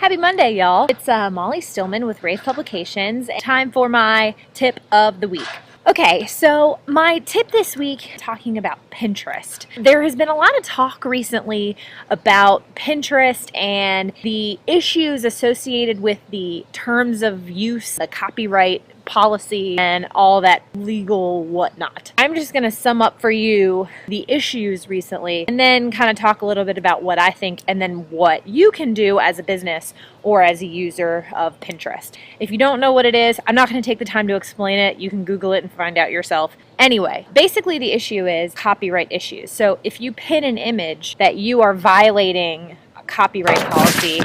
Happy Monday, y'all. It's Molly Stillman with Rave Publications. Time for my tip of the week. Okay, so my tip this week, talking about Pinterest. There has been a lot of talk recently about Pinterest and the issues associated with the terms of use, the copyright policy, and all that legal whatnot. I'm just going to sum up for you the issues recently and then kind of talk a little bit about what I think and then what you can do as a business or as a user of Pinterest. If you don't know what it is, I'm not going to take the time to explain it. You can Google it and find out yourself. Anyway, basically the issue is copyright issues. So if you pin an image that you are violating copyright policy,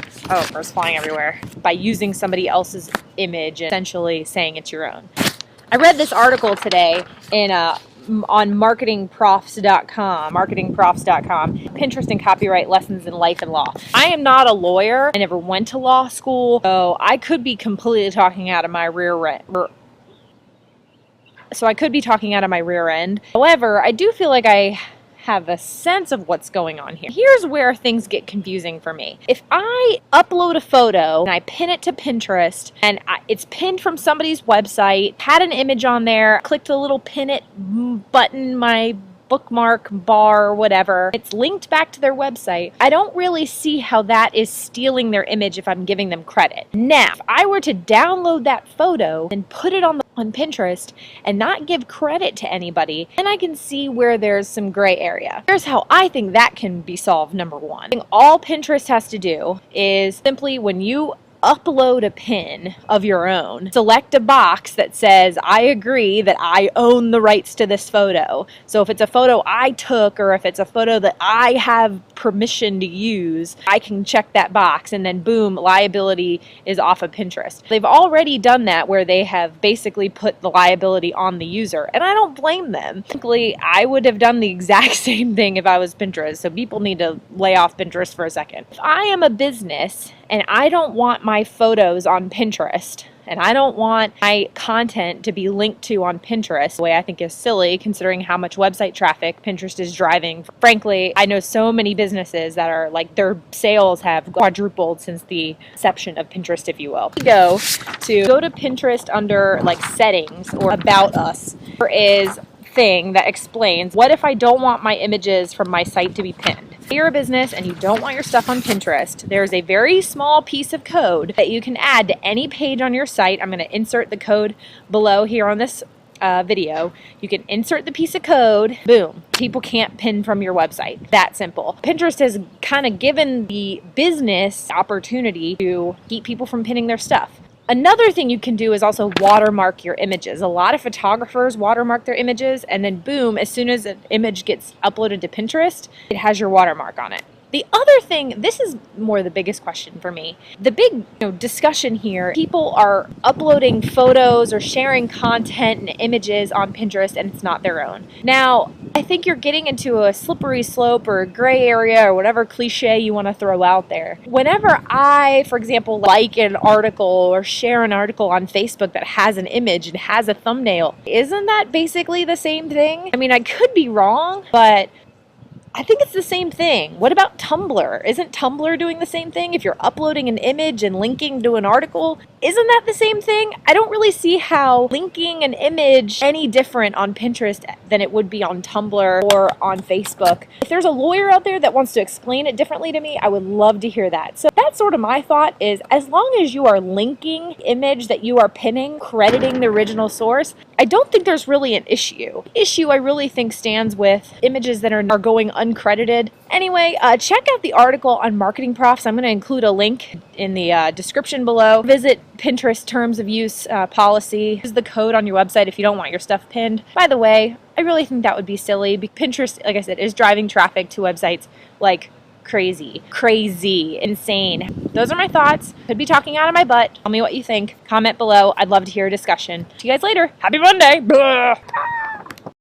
birds flying everywhere, by using somebody else's image and essentially saying it's your own. I read this article today on marketingprofs.com, Pinterest and copyright lessons in life and law. I am not a lawyer. I never went to law school, so I could be completely talking out of my rear end. However, I do feel like I have a sense of what's going on here. Here's where things get confusing for me. If I upload a photo and I pin it to Pinterest and it's pinned from somebody's website, had an image on there, clicked the little pin it button, my bookmark bar or whatever, it's linked back to their website, I don't really see how that is stealing their image if I'm giving them credit. Now, if I were to download that photo and put it on Pinterest and not give credit to anybody, then I can see where there's some gray area. Here's how I think that can be solved. Number one, all Pinterest has to do is simply, when you upload a pin of your own, select a box that says, I agree that I own the rights to this photo. So if it's a photo I took, or if it's a photo that I have permission to use, I can check that box, and then boom, liability is off of Pinterest. They've already done that, where they have basically put the liability on the user, and I don't blame them. Frankly, I would have done the exact same thing if I was Pinterest, so people need to lay off Pinterest for a second. If I am a business and I don't want my photos on Pinterest, and I don't want my content to be linked to on Pinterest, the way I think is silly considering how much website traffic Pinterest is driving. Frankly, I know so many businesses that are like, their sales have quadrupled since the inception of Pinterest, if you will. Go to Pinterest under like settings or about us. There is thing that explains, what if I don't want my images from my site to be pinned? If you're a business and you don't want your stuff on Pinterest, there's a very small piece of code that you can add to any page on your site. I'm going to insert the code below here on this video. You can insert the piece of code, boom, people can't pin from your website. That simple. Pinterest has kind of given the business opportunity to keep people from pinning their stuff. Another thing you can do is also watermark your images. A lot of photographers watermark their images, and then boom, as soon as an image gets uploaded to Pinterest, it has your watermark on it. The other thing, this is more the biggest question for me. The big discussion here, people are uploading photos or sharing content and images on Pinterest and it's not their own. Now, I think you're getting into a slippery slope or a gray area or whatever cliche you want to throw out there. Whenever I, for example, like an article or share an article on Facebook that has an image and has a thumbnail, isn't that basically the same thing? I mean, I could be wrong, but I think it's the same thing. What about Tumblr? Isn't Tumblr doing the same thing? If you're uploading an image and linking to an article, isn't that the same thing? I don't really see how linking an image any different on Pinterest than it would be on Tumblr or on Facebook. If there's a lawyer out there that wants to explain it differently to me, I would love to hear that. So that's sort of my thought, is as long as you are linking image that you are pinning, crediting the original source, I don't think there's really an issue. Issue I really think stands with images that are going uncredited. Anyway, check out the article on Marketing Profs. I'm going to include a link in the description below. Visit Pinterest terms of use policy. Use the code on your website if you don't want your stuff pinned. By the way, I really think that would be silly. Pinterest, like I said, is driving traffic to websites like crazy, insane. Those are my thoughts. Could be talking out of my butt. Tell me what you think. Comment below. I'd love to hear a discussion. See you guys later. Happy Monday. Blah.